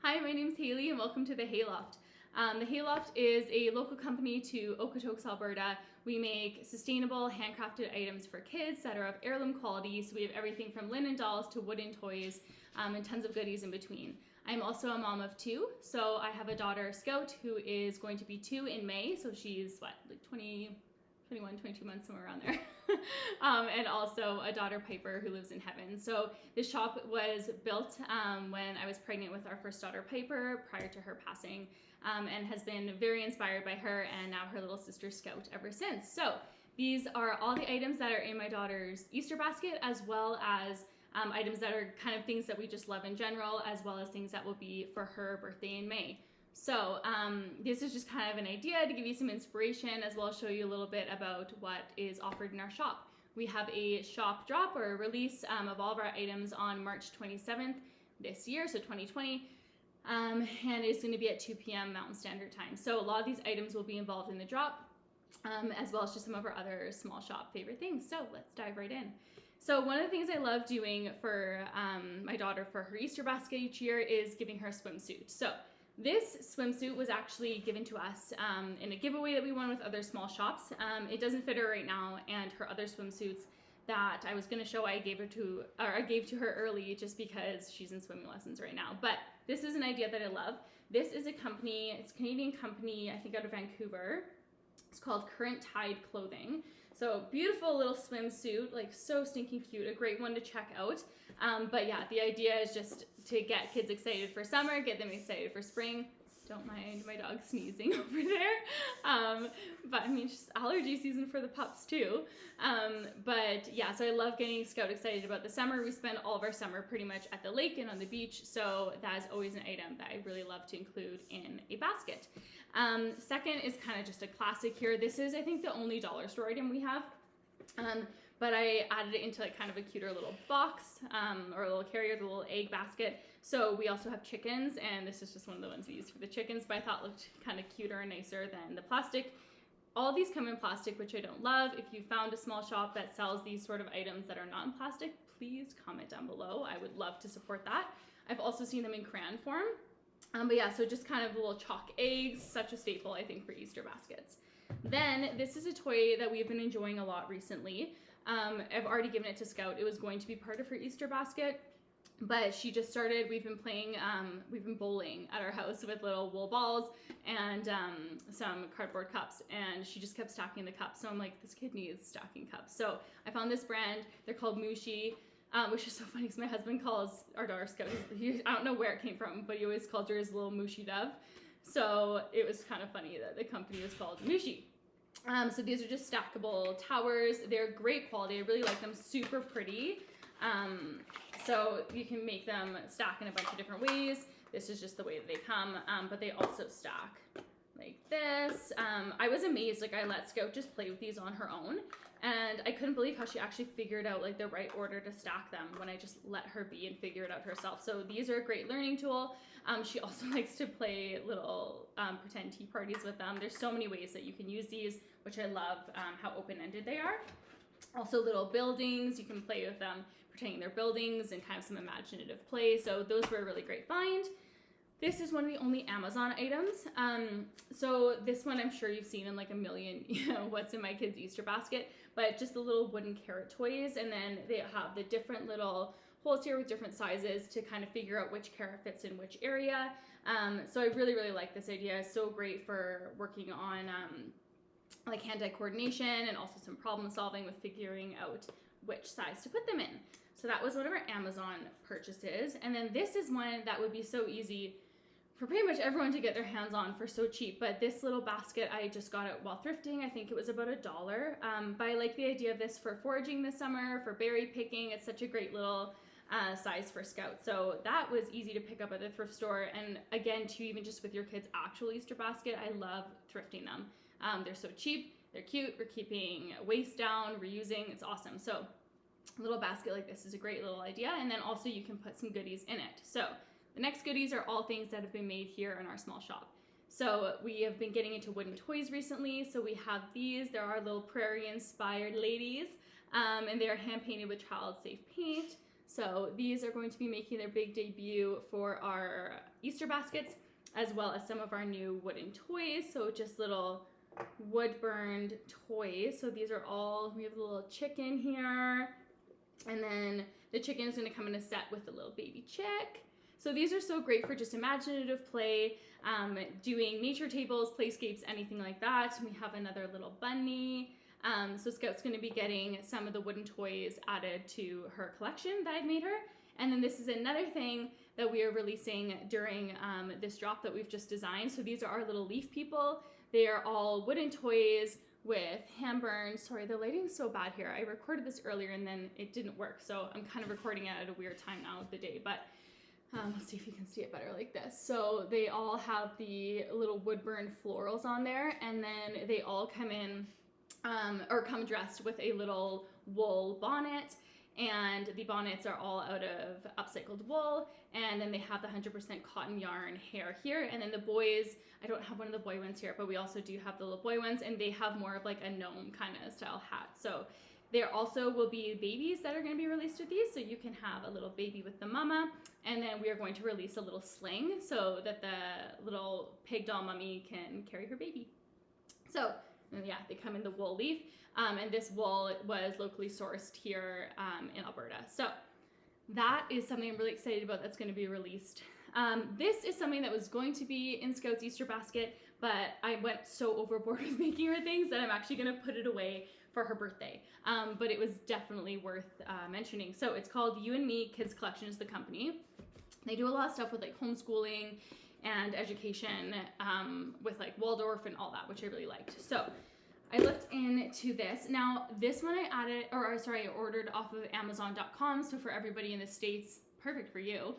Hi, my name's Haley and welcome to the Hay-Loft. The Hay-Loft is a local company to Okotoks, Alberta. We make sustainable, handcrafted items for kids that are of heirloom quality. So we have everything from linen dolls to wooden toys and tons of goodies in between. I'm also a mom of two. So I have a daughter, Scout, who is going to be 2 in May. So she's like 21, 22 months, somewhere around there. And also a daughter, Piper, who lives in heaven. So this shop was built when I was pregnant with our first daughter, Piper, prior to her passing, and has been very inspired by her and now her little sister, Scout, ever since. So these are all the items that are in my daughter's Easter basket, as well as items that are kind of things that we just love in general, as well as things that will be for her birthday in May. So this is just kind of an idea to give you some inspiration, as well as show you a little bit about what is offered in our shop. We have a shop drop or a release of all of our items on March 27th this year, so 2020, and it's going to be at 2 p.m. Mountain Standard Time. So a lot of these items will be involved in the drop, as well as just some of our other small shop favorite things. So let's dive right in. So one of the things I love doing for my daughter for her Easter basket each year is giving her a swimsuit. So this swimsuit was actually given to us in a giveaway that we won with other small shops. It doesn't fit her right now, and her other swimsuits that I was going to show I gave to her early just because she's in swimming lessons right now. But this is an idea that I love. This is a company, it's a Canadian company, I think out of Vancouver. It's called Current Tide Clothing. So beautiful little swimsuit, like so stinking cute, a great one to check out. But yeah, the idea is just to get kids excited for summer, get them excited for spring. Don't mind my dog sneezing over there. But I mean, it's just allergy season for the pups too. But yeah, so I love getting Scout excited about the summer. We spend all of our summer pretty much at the lake and on the beach. So that is always an item that I really love to include in a basket. Second is kind of just a classic here. This is, I think, the only dollar store item we have. But I added it into like kind of a cuter little box or a little carrier, the little egg basket. So we also have chickens, and this is just one of the ones we used for the chickens, but I thought looked kind of cuter and nicer than the plastic. All these come in plastic, which I don't love. If you found a small shop that sells these sort of items that are not in plastic, please comment down below. I would love to support that. I've also seen them in crayon form. But yeah, so just kind of little chalk eggs, such a staple, I think, for Easter baskets. Then this is a toy that we've been enjoying a lot recently. I've already given it to Scout. It was going to be part of her Easter basket, but she just started, we've been bowling at our house with little wool balls and some cardboard cups, and she just kept stacking the cups. So I'm like, this kid needs stacking cups. So I found this brand, they're called Mushi, which is so funny because my husband calls our daughter Scout, I don't know where it came from, but he always called her his little Mushi dove. So it was kind of funny that the company was called Mushi. So these are just stackable towers. They're great quality. I really like them, super pretty. So you can make them stack in a bunch of different ways. This is just the way that they come, but they also stack like this. I was amazed, like I let Scout just play with these on her own, and I couldn't believe how she actually figured out like the right order to stack them when I just let her be and figure it out herself. So these are a great learning tool. She also likes to play little pretend tea parties with them. There's so many ways that you can use these, which I love how open-ended they are. Also little buildings, you can play with them, pretending they're buildings and kind of some imaginative play. So those were a really great find. This is one of the only Amazon items. So this one I'm sure you've seen in like a million, what's in my kid's Easter basket, but just the little wooden carrot toys. And then they have the different little holes here with different sizes to kind of figure out which carrot fits in which area. So I really, really like this idea. It's so great for working on like hand-eye coordination and also some problem solving with figuring out which size to put them in. So that was one of our Amazon purchases. And then this is one that would be so easy for pretty much everyone to get their hands on for so cheap. But this little basket, I just got it while thrifting. I think it was about $1. But I like the idea of this for foraging this summer, for berry picking. It's such a great little size for Scout. So that was easy to pick up at the thrift store. And again, too, even just with your kids' actual Easter basket, I love thrifting them. They're so cheap, they're cute, we're keeping waste down, reusing, it's awesome. So a little basket like this is a great little idea. And then also you can put some goodies in it. So the next goodies are all things that have been made here in our small shop. So we have been getting into wooden toys recently. So we have these, there are little prairie inspired ladies, and they are hand painted with child safe paint. So these are going to be making their big debut for our Easter baskets, as well as some of our new wooden toys. So just little wood burned toys. So these are all, we have a little chicken here, and then the chicken is going to come in a set with a little baby chick. So these are so great for just imaginative play, doing nature tables, playscapes, anything like that. We have another little bunny. So Scout's going to be getting some of the wooden toys added to her collection that I've made her. And then this is another thing that we are releasing during this drop that we've just designed. So these are our little leaf people. They are all wooden toys with hand burns. Sorry, the lighting's so bad here. I recorded this earlier and then it didn't work. So I'm kind of recording it at a weird time now of the day, but let's see if you can see it better like this. So they all have the little wood burn florals on there, and then they all come in or come dressed with a little wool bonnet, and the bonnets are all out of upcycled wool, and then they have the 100% cotton yarn hair here. And then the boys, I don't have one of the boy ones here, but we also do have the little boy ones, and they have more of like a gnome kind of style hat. So there also will be babies that are going to be released with these, so you can have a little baby with the mama, and then we are going to release a little sling so that the little pig doll mummy can carry her baby. So and yeah, they come in the wool leaf, and this wool was locally sourced here in Alberta. So that is something I'm really excited about that's going to be released. This is something that was going to be in Scout's Easter basket, but I went so overboard with making her things that I'm actually going to put it away for her birthday. But it was definitely worth mentioning. So it's called You and Me Kids Collection is the company. They do a lot of stuff with like homeschooling and education with like Waldorf and all that, which I really liked. So I looked into this. Now this one I ordered off of Amazon.com. So for everybody in the States, perfect for you.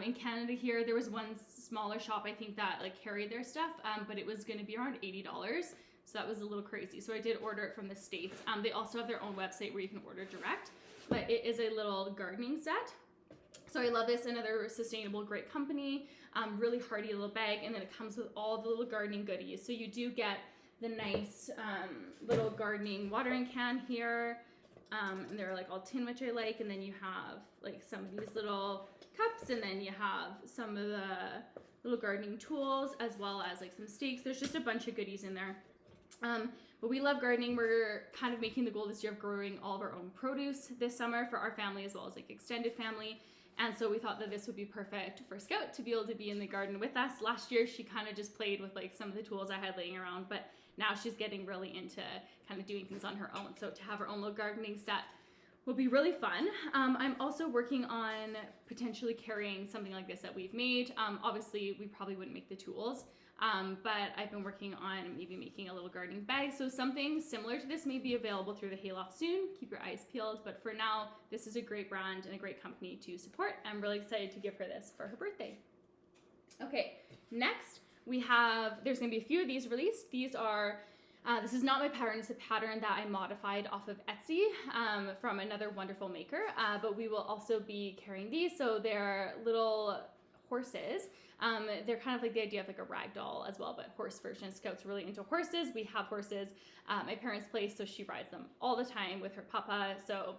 In Canada here, there was one smaller shop I think that like carried their stuff, but it was gonna be around $80. So that was a little crazy. So I did order it from the States. They also have their own website where you can order direct, but it is a little gardening set. So I love this, another sustainable, great company, really hardy little bag, and then it comes with all the little gardening goodies. So you do get the nice little gardening watering can here, and they're like all tin, which I like, and then you have like some of these little cups, and then you have some of the little gardening tools, as well as like some stakes. There's just a bunch of goodies in there. But we love gardening. We're kind of making the goal this year of growing all of our own produce this summer for our family as well as like extended family. And so we thought that this would be perfect for Scout to be able to be in the garden with us. Last year, she kind of just played with like some of the tools I had laying around, but now she's getting really into kind of doing things on her own. So to have her own little gardening set will be really fun. I'm also working on potentially carrying something like this that we've made. Obviously, we probably wouldn't make the tools, but I've been working on maybe making a little gardening bag. So something similar to this may be available through the Hay-Loft soon. Keep your eyes peeled. But for now, this is a great brand and a great company to support. I'm really excited to give her this for her birthday. Okay, next we have, there's gonna be a few of these released. These are, this is not my pattern, it's a pattern that I modified off of Etsy from another wonderful maker, but we will also be carrying these. So they're little horses. They're kind of like the idea of like a rag doll as well, but horse version. Scout's really into horses. We have horses at my parents' place, so she rides them all the time with her papa. So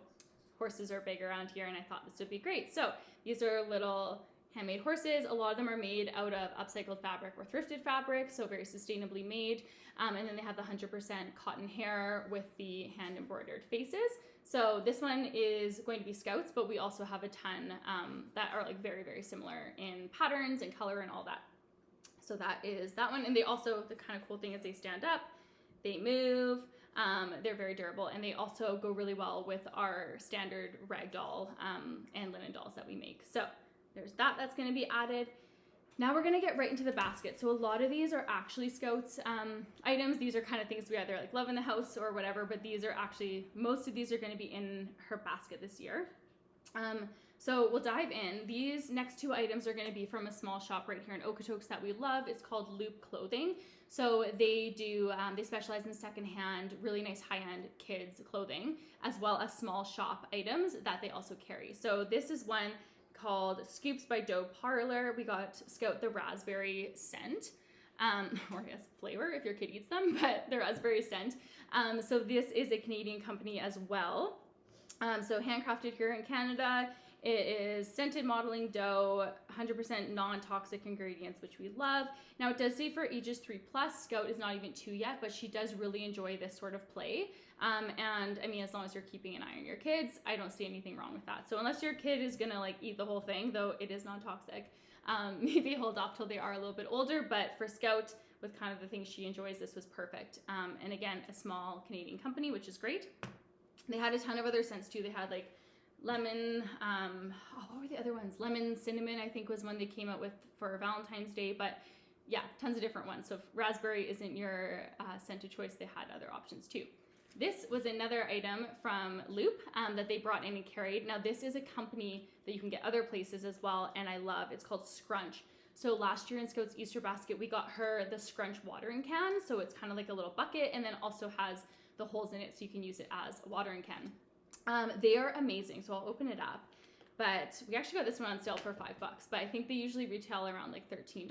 horses are big around here, and I thought this would be great. So these are little handmade horses. A lot of them are made out of upcycled fabric or thrifted fabric, so very sustainably made. And then they have the 100% cotton hair with the hand embroidered faces. So this one is going to be Scout's, but we also have a ton that are like very, very similar in patterns and color and all that. So that is that one. And they also, the kind of cool thing is they stand up, they move, they're very durable, and they also go really well with our standard rag doll and linen dolls that we make. So there's that, that's gonna be added. Now we're gonna get right into the basket. So a lot of these are actually Scout's items. These are kind of things we either like love in the house or whatever, but these are actually, most of these are gonna be in her basket this year. So we'll dive in. These next two items are gonna be from a small shop right here in Okotoks that we love. It's called Loop Clothing. So they do, they specialize in secondhand, really nice high-end kids clothing, as well as small shop items that they also carry. So this is one called Scoops by Dough Parlor. We got Scout the raspberry scent, or I guess flavor if your kid eats them, but the raspberry scent. So this is a Canadian company as well. So handcrafted here in Canada, It is scented modeling dough, 100% non-toxic ingredients, which we love. Now it does say for ages 3+. Scout is not even 2 yet, but she does really enjoy this sort of play. And I mean, as long as you're keeping an eye on your kids, I don't see anything wrong with that. So unless your kid is gonna like eat the whole thing, though it is non-toxic, maybe hold off till they are a little bit older. But for Scout, with kind of the things she enjoys, this was perfect. And again, a small Canadian company, which is great. They had a ton of other scents too. They had like lemon, what were the other ones? Lemon, cinnamon, I think was one they came out with for Valentine's Day, but yeah, tons of different ones. So if raspberry isn't your scent of choice, they had other options too. This was another item from Loop that they brought in and carried. Now this is a company that you can get other places as well, and I love. It's called Scrunch. So last year in Scout's Easter basket, we got her the Scrunch watering can. So it's kind of like a little bucket, and then also has the holes in it so you can use it as a watering can. They are amazing, so I'll open it up. But we actually got this one on sale for $5, but I think they usually retail around like $13.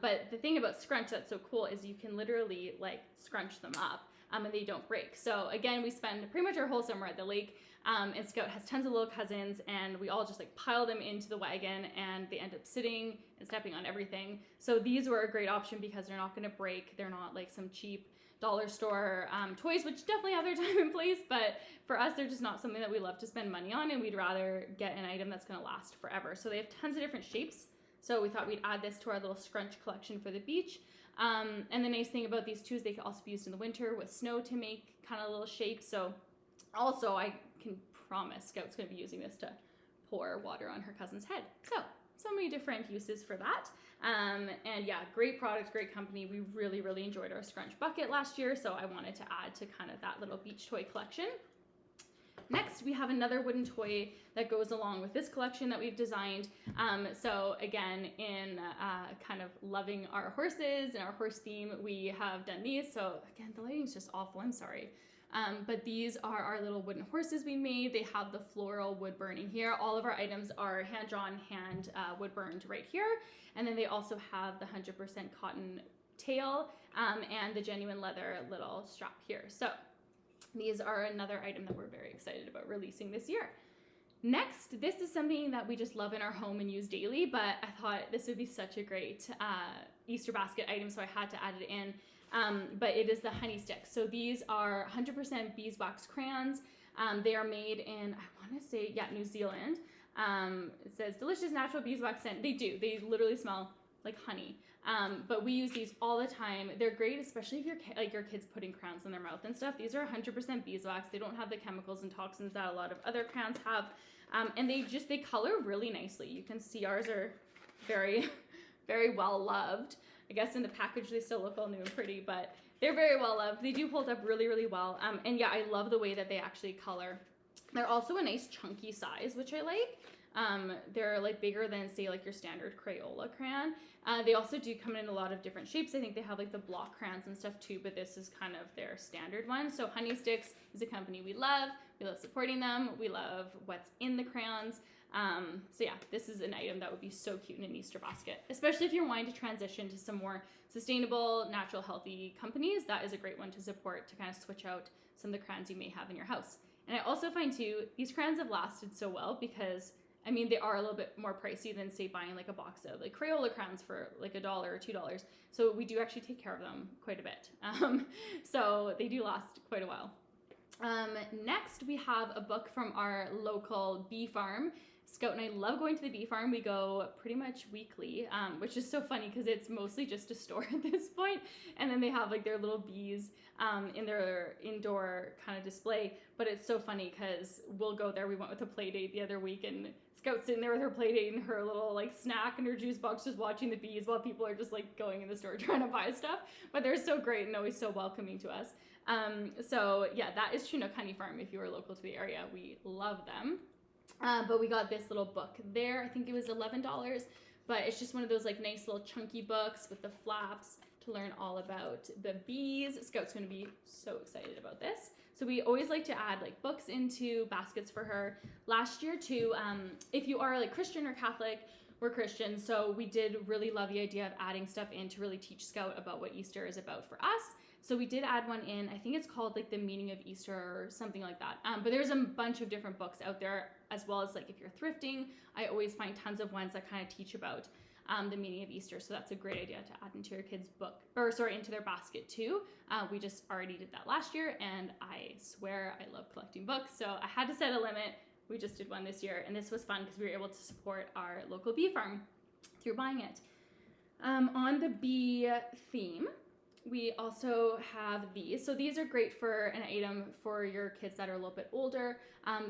But the thing about Scrunch that's so cool is you can literally like scrunch them up and they don't break. So again, we spend pretty much our whole summer at the lake, and Scout has tons of little cousins, and we all just like pile them into the wagon, and they end up sitting and stepping on everything. So these were a great option because they're not gonna break. They're not like some cheap dollar store toys, which definitely have their time and place, but for us, they're just not something that we love to spend money on, and we'd rather get an item that's gonna last forever. So they have tons of different shapes. So we thought we'd add this to our little Scrunch collection for the beach. And the nice thing about these two is they can also be used in the winter with snow to make kind of little shapes. So also I can promise Scout's gonna be using this to pour water on her cousin's head. So many different uses for that. And yeah, great product, great company. We really, really enjoyed our Scrunch bucket last year, so I wanted to add to kind of that little beach toy collection. Next, we have another wooden toy that goes along with this collection that we've designed. So again, in kind of loving our horses and our horse theme, we have done these. So again, the lighting's just awful, I'm sorry. But these are our little wooden horses we made. They have the floral wood burning here. All of our items are hand-drawn, wood burned right here. And then they also have the 100% cotton tail and the genuine leather little strap here. So these are another item that we're very excited about releasing this year. Next, this is something that we just love in our home and use daily, but I thought this would be such a great Easter basket item, so I had to add it in. But it is the honey stick. So these are 100% beeswax crayons. They are made in, I want to say, yeah, New Zealand. It says delicious natural beeswax scent. They do. They literally smell like honey. But we use these all the time. They're great, especially if your kids putting crayons in their mouth and stuff. These are 100% beeswax. They don't have the chemicals and toxins that a lot of other crayons have. And they color really nicely. You can see ours are very, very well loved. I guess in the package they still look all new and pretty, but they're very well loved. They do hold up really, really well. And yeah, I love the way that they actually color. They're also a nice chunky size, which I like. They're like bigger than say like your standard Crayola crayon. They also do come in a lot of different shapes. I think they have like the block crayons and stuff too, but this is kind of their standard one. So Honey Sticks is a company we love. We love supporting them. We love what's in the crayons. So yeah, this is an item that would be so cute in an Easter basket, especially if you're wanting to transition to some more sustainable, natural, healthy companies. That is a great one to support, to kind of switch out some of the crayons you may have in your house. And I also find too, these crayons have lasted so well because I mean, they are a little bit more pricey than say buying like a box of like Crayola crayons for like $1 or $2. So we do actually take care of them quite a bit. So they do last quite a while. Next, we have a book from our local bee farm. Scout and I love going to the bee farm. We go pretty much weekly, which is so funny because it's mostly just a store at this point. And then they have like their little bees in their indoor kind of display. But it's so funny because we'll go there. We went with a play date the other week, and Scout's sitting there with her play date and her little like snack and her juice box, just watching the bees while people are just like going in the store trying to buy stuff. But they're so great and always so welcoming to us. So yeah, that is Chinook Honey Farm. If you are local to the area, we love them. But we got this little book there. I think it was $11, but it's just one of those like nice little chunky books with the flaps to learn all about the bees. Scout's going to be so excited about this. So we always like to add like books into baskets for her. Last year too, if you are like Christian or Catholic, we're Christian, so we did really love the idea of adding stuff in to really teach Scout about what Easter is about for us. So we did add one in, I think it's called like The Meaning of Easter or something like that. But there's a bunch of different books out there, as well as like if you're thrifting, I always find tons of ones that kind of teach about the meaning of Easter. So that's a great idea to add into your kids' into their basket too. We just already did that last year, and I swear I love collecting books. So I had to set a limit. We just did one this year, and this was fun because we were able to support our local bee farm through buying it. On the bee theme, we also have these. So these are great for an item for your kids that are a little bit older.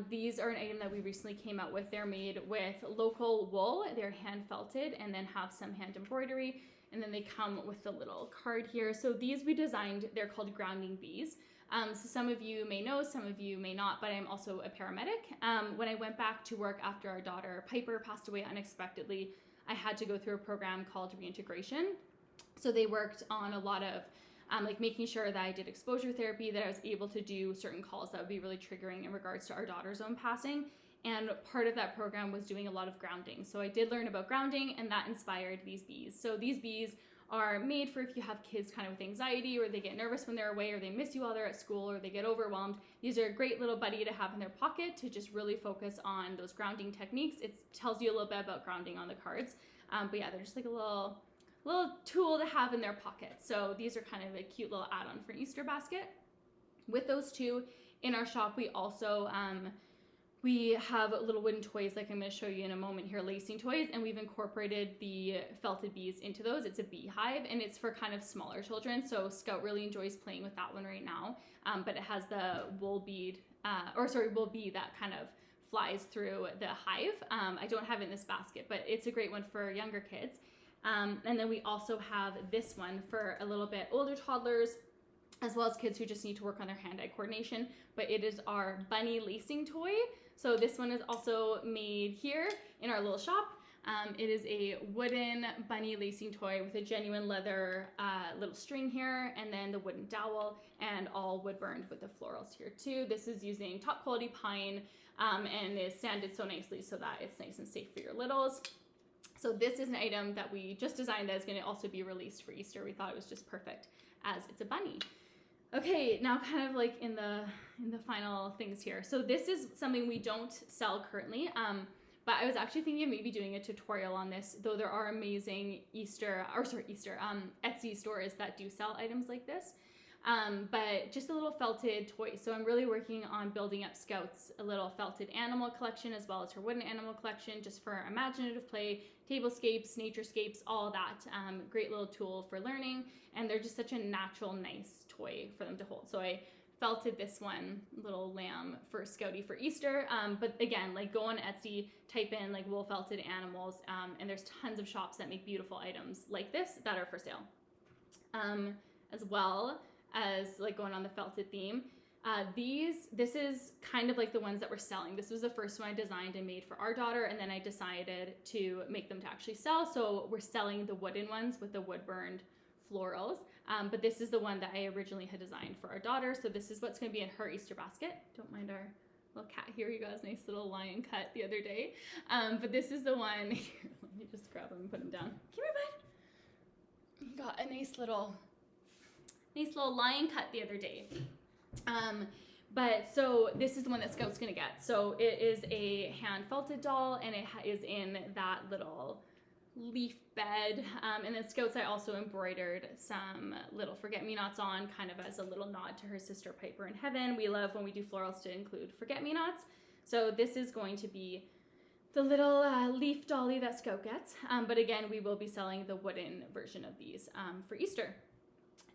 These are an item that we recently came out with. They're made with local wool. They're hand felted and then have some hand embroidery. And then they come with the little card here. So these we designed, they're called grounding bees. So some of you may know, some of you may not, but I'm also a paramedic. When I went back to work after our daughter Piper passed away unexpectedly, I had to go through a program called reintegration. So they worked on a lot of like making sure that I did exposure therapy, that I was able to do certain calls that would be really triggering in regards to our daughter's own passing. And part of that program was doing a lot of grounding. So I did learn about grounding, and that inspired these bees. So these bees are made for if you have kids kind of with anxiety, or they get nervous when they're away, or they miss you while they're at school, or they get overwhelmed. These are a great little buddy to have in their pocket to just really focus on those grounding techniques. It tells you a little bit about grounding on the cards. But yeah, they're just like a little tool to have in their pocket. So these are kind of a cute little add-on for an Easter basket. With those two, in our shop, we also we have little wooden toys, like I'm going to show you in a moment here, lacing toys, and we've incorporated the felted bees into those. It's a beehive, and it's for kind of smaller children. So Scout really enjoys playing with that one right now. But it has the wool bee that kind of flies through the hive. I don't have it in this basket, but it's a great one for younger kids. And then we also have this one for a little bit older toddlers, as well as kids who just need to work on their hand-eye coordination. But it is our bunny lacing toy. So this one is also made here in our little shop. It is a wooden bunny lacing toy with a genuine leather little string here, and then the wooden dowel, and all wood burned with the florals here too. This is using top quality pine and is sanded so nicely so that it's nice and safe for your littles. So this is an item that we just designed that is going to also be released for Easter. We thought it was just perfect as it's a bunny. Okay, now kind of like in the final things here. So this is something we don't sell currently, but I was actually thinking of maybe doing a tutorial on this, though there are amazing Etsy stores that do sell items like this. But just a little felted toy. So I'm really working on building up Scout's a little felted animal collection, as well as her wooden animal collection, just for imaginative play, tablescapes, naturescapes, all that. Great little tool for learning, and they're just such a natural, nice toy for them to hold. So I felted this one little lamb for Scouty for Easter. But again, like go on Etsy, type in like wool felted animals, and there's tons of shops that make beautiful items like this that are for sale. As well as like going on the felted theme. This is kind of like the ones that we're selling. This was the first one I designed and made for our daughter, and then I decided to make them to actually sell. So we're selling the wooden ones with the wood burned florals. But this is the one that I originally had designed for our daughter. So this is what's going to be in her Easter basket. Don't mind our little cat here. He got his nice little lion cut the other day. But this is the one. Here, let me just grab him and put him down. Come here, bud. He got a nice little lion cut the other day. But so this is the one that Scout's gonna get. So it is a hand felted doll, and it is in that little leaf bed. And then Scout's, I also embroidered some little forget-me-nots on, kind of as a little nod to her sister Piper in heaven. We love when we do florals to include forget-me-nots. So this is going to be the little leaf dolly that Scout gets. But again, we will be selling the wooden version of these for Easter.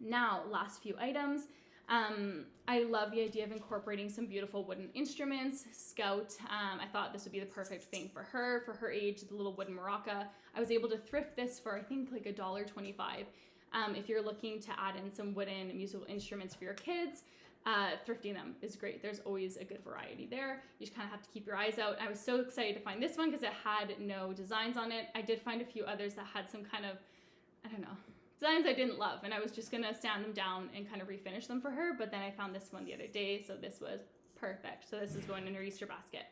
Now, last few items. I love the idea of incorporating some beautiful wooden instruments. Scout, I thought this would be the perfect thing for her age, the little wooden maraca. I was able to thrift this for, I think, like $1.25. If you're looking to add in some wooden musical instruments for your kids, thrifting them is great. There's always a good variety there. You just kind of have to keep your eyes out. I was so excited to find this one because it had no designs on it. I did find a few others that had some kind of, I don't know, designs I didn't love, and I was just gonna sand them down and kind of refinish them for her, but then I found this one the other day, so this was perfect. So this is going in her Easter basket.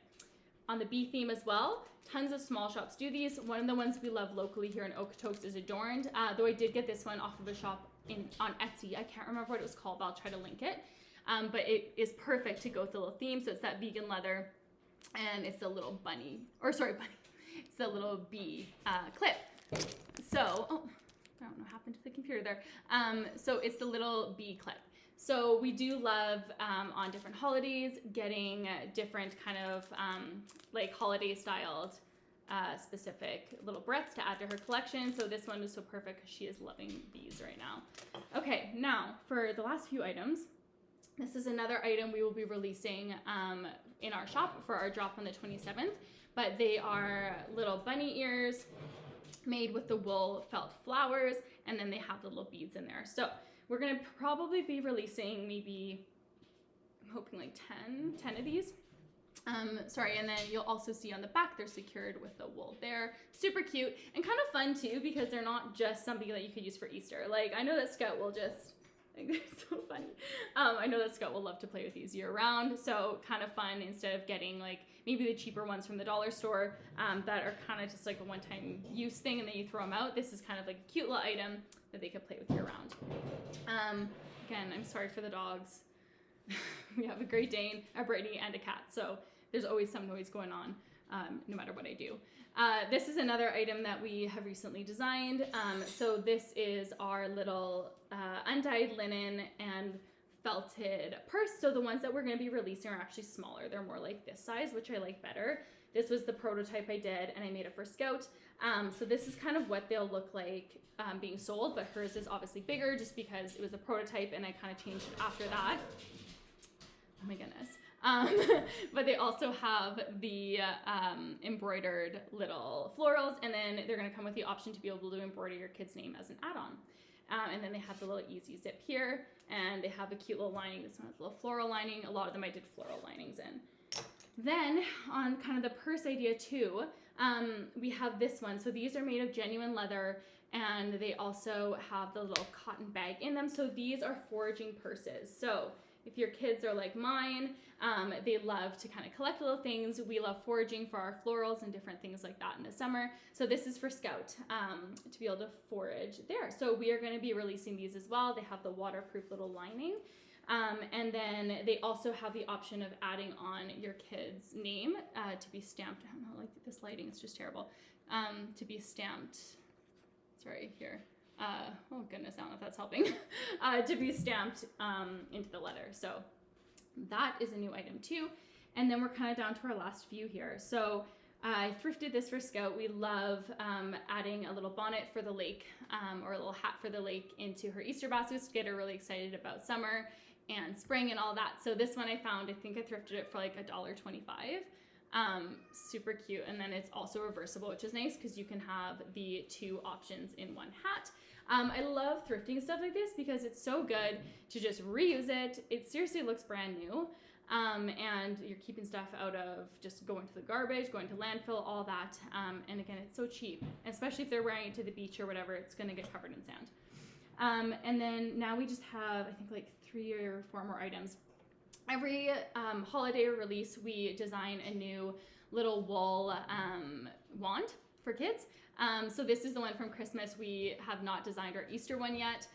on the bee theme as well. Tons of small shops do these. One of the ones we love locally here in Okotoks is Adorned, though I did get this one off of a shop on Etsy. I can't remember what it was called, but I'll try to link it. But it is perfect to go with the little theme. So it's that vegan leather, and it's a little bunny, or sorry, bunny. It's a little bee clip. So, oh, I don't know what happened to the computer there. So it's the little bee clip. So we do love on different holidays getting different kind of like holiday styled specific little barrettes to add to her collection. So this one is so perfect because she is loving bees right now. Okay, now for the last few items, this is another item we will be releasing in our shop for our drop on the 27th, but they are little bunny ears made with the wool felt flowers, and then they have the little beads in there. So we're gonna probably be releasing maybe, I'm hoping like 10 of these. Sorry, and then you'll also see on the back they're secured with the wool there. Super cute and kind of fun too, because they're not just something that you could use for Easter. Like, I know that Scout will just, like, they're so funny. I know that Scout will love to play with these year round, so kind of fun instead of getting like maybe the cheaper ones from the dollar store that are kind of just like a one-time use thing and then you throw them out. This is kind of like a cute little item that they could play with year round. Again, I'm sorry for the dogs. We have a Great Dane, a Brittany, and a cat, so there's always some noise going on no matter what I do. This is another item that we have recently designed. So this is our little undyed linen and felted purse. So the ones that we're going to be releasing are actually smaller. They're more like this size, which I like better. This was the prototype I did, and I made it for Scout. So this is kind of what they'll look like being sold, but hers is obviously bigger just because it was a prototype and I kind of changed it after that. Oh my goodness. But they also have the embroidered little florals, and then they're going to come with the option to be able to embroider your kid's name as an add-on. And then they have the little easy zip here, and they have a cute little lining. This one has a little floral lining. A lot of them I did floral linings in. Then on kind of the purse idea too, we have this one. So these are made of genuine leather, and they also have the little cotton bag in them. So these are foraging purses. So if your kids are like mine, they love to kind of collect little things. We love foraging for our florals and different things like that in the summer. So this is for Scout to be able to forage there. So we are going to be releasing these as well. They have the waterproof little lining. And then they also have the option of adding on your kid's name to be stamped. I don't know, like this lighting is just terrible. To be stamped, sorry, here. Oh goodness, I don't know if that's helping. To be stamped into the leather. So that is a new item too. And then we're kind of down to our last few here. So I thrifted this for Scout. We love adding a little bonnet for the lake or a little hat for the lake into her Easter baskets to get her really excited about summer and spring and all that. So this one I found, I think I thrifted it for like $1.25. Super cute. And then it's also reversible, which is nice because you can have the two options in one hat. I love thrifting stuff like this because it's so good to just reuse it. It seriously looks brand new. And you're keeping stuff out of just going to the garbage, going to landfill, all that. And again, it's so cheap, especially if they're wearing it to the beach or whatever, it's going to get covered in sand. And then now we just have, I think, like 3 or 4 more items. Every holiday release, we design a new little wool wand for kids. So this is the one from Christmas. We have not designed our Easter one yet,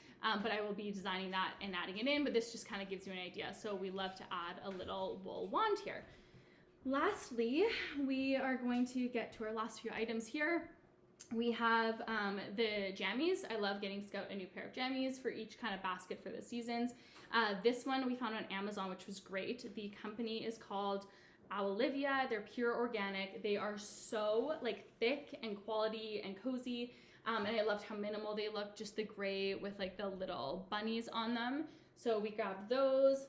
but I will be designing that and adding it in, but this just kind of gives you an idea. So we love to add a little wool wand here. Lastly, we are going to get to our last few items here. We have the jammies. I love getting Scout a new pair of jammies for each kind of basket for the seasons. This one we found on Amazon, which was great. The company is called Olivia. They're pure organic. They are so like thick and quality and cozy. And I loved how minimal they look, just the gray with like the little bunnies on them. So we grabbed those.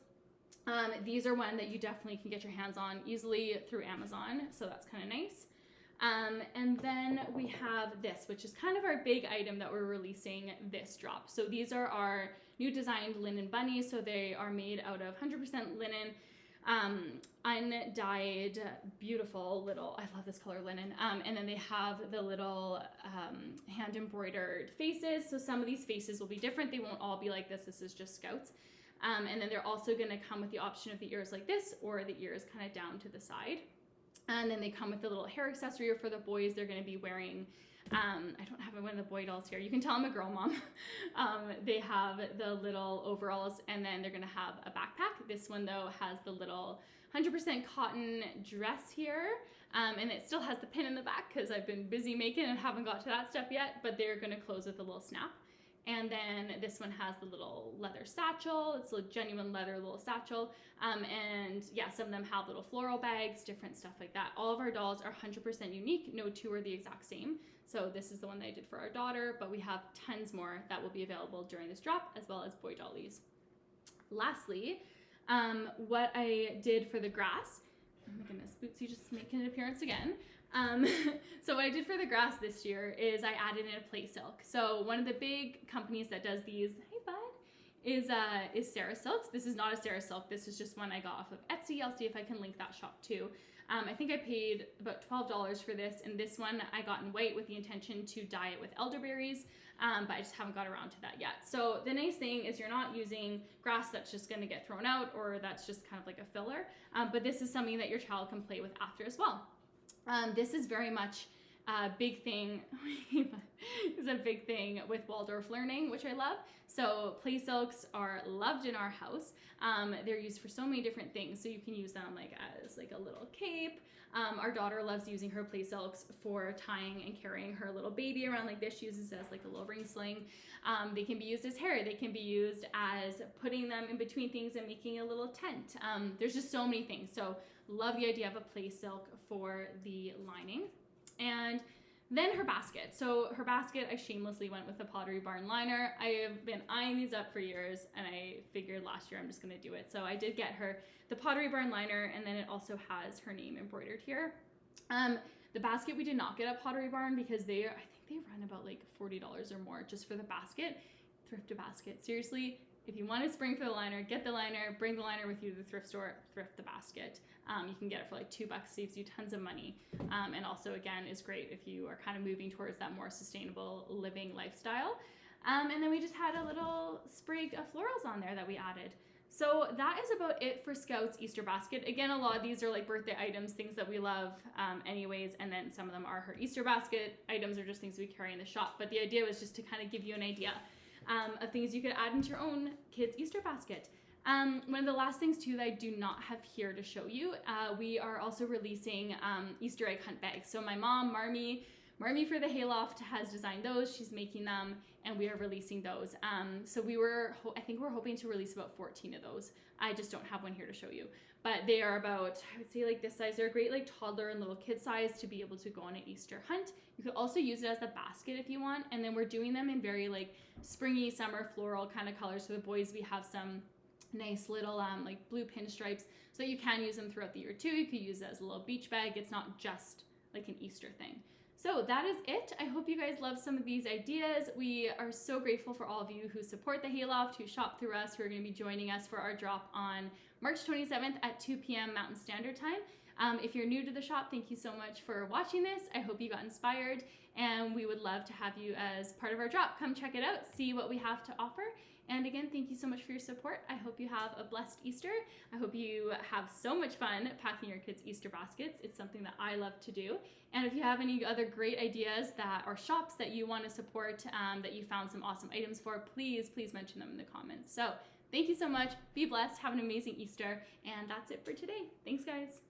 These are one that you definitely can get your hands on easily through Amazon. So that's kind of nice. And then we have this, which is kind of our big item that we're releasing this drop. So these are our new designed linen bunnies. So they are made out of 100% linen, undyed, beautiful little, I love this color linen. And then they have the little hand embroidered faces. So some of these faces will be different. They won't all be like this. This is just Scout's. And then they're also going to come with the option of the ears like this or the ears kind of down to the side. And then they come with a little hair accessory for the boys. They're going to be wearing, I don't have one of the boy dolls here. You can tell I'm a girl mom. They have the little overalls, and then they're going to have a backpack. This one, though, has the little 100% cotton dress here. And it still has the pin in the back because I've been busy making and haven't got to that step yet, but they're going to close with a little snap. And then this one has the little leather satchel. It's a genuine leather little satchel. And yeah, some of them have little floral bags, different stuff like that. All of our dolls are 100% unique. No two are the exact same. So this is the one that I did for our daughter, but we have tons more that will be available during this drop, as well as boy dollies. Lastly, what I did for the grass, oh my goodness, Bootsy just making an appearance again. So what I did for the grass this year is I added in a play silk. So one of the big companies that does these, hey bud, is Sarah Silks. This is not a Sarah Silk. This is just one I got off of Etsy. I'll see if I can link that shop too. I think I paid about $12 for this, and this one I got in white with the intention to dye it with elderberries, but I just haven't got around to that yet. So the nice thing is you're not using grass that's just going to get thrown out or that's just kind of like a filler, but this is something that your child can play with after as well. This is very much a big thing. It's a big thing with Waldorf learning, which I love. So play silks are loved in our house. They're used for so many different things. So you can use them like as like a little cape. Our daughter loves using her play silks for tying and carrying her little baby around like this. She uses it as like a little ring sling. They can be used as hair. They can be used as putting them in between things and making a little tent. There's just so many things. So love the idea of a play silk for the lining. And then her basket. So her basket, I shamelessly went with the Pottery Barn liner. I have been eyeing these up for years, and I figured last year I'm just gonna do it. So I did get her the Pottery Barn liner, and then it also has her name embroidered here. The basket we did not get at Pottery Barn because I think they run about like $40 or more just for the basket. Thrift a basket. Seriously, if you want to spring for the liner, get the liner, bring the liner with you to the thrift store, thrift the basket. You can get it for like $2, saves you tons of money. And also, again, is great if you are kind of moving towards that more sustainable living lifestyle. And then we just had a little sprig of florals on there that we added. So that is about it for Scout's Easter basket. Again, a lot of these are like birthday items, things that we love anyways, and then some of them are her Easter basket items or just things we carry in the shop. But the idea was just to kind of give you an idea of things you could add into your own kid's Easter basket. One of the last things too that I do not have here to show you, we are also releasing Easter egg hunt bags. So my mom, Marmy for the Hay-Loft has designed those. She's making them, and we are releasing those. So I think we're hoping to release about 14 of those. I just don't have one here to show you, but they are about, I would say like this size. They're a great like toddler and little kid size to be able to go on an Easter hunt. You could also use it as a basket if you want. And then we're doing them in very like springy summer floral kind of colors. For the boys, we have some nice little like blue pinstripes, so you can use them throughout the year too. You could use it as a little beach bag. It's not just like an Easter thing. So that is it. I hope you guys love some of these ideas. We are so grateful for all of you who support the Hay-Loft, who shop through us, who are going to be joining us for our drop on March 27th at 2 p.m. Mountain Standard Time. If you're new to the shop, thank you so much for watching this. I hope you got inspired, and we would love to have you as part of our drop. Come check it out, see what we have to offer. And again, thank you so much for your support. I hope you have a blessed Easter. I hope you have so much fun packing your kids' Easter baskets. It's something that I love to do. And if you have any other great ideas that are shops that you want to support, that you found some awesome items for, please mention them in the comments. So thank you so much. Be blessed. Have an amazing Easter. And that's it for today. Thanks, guys.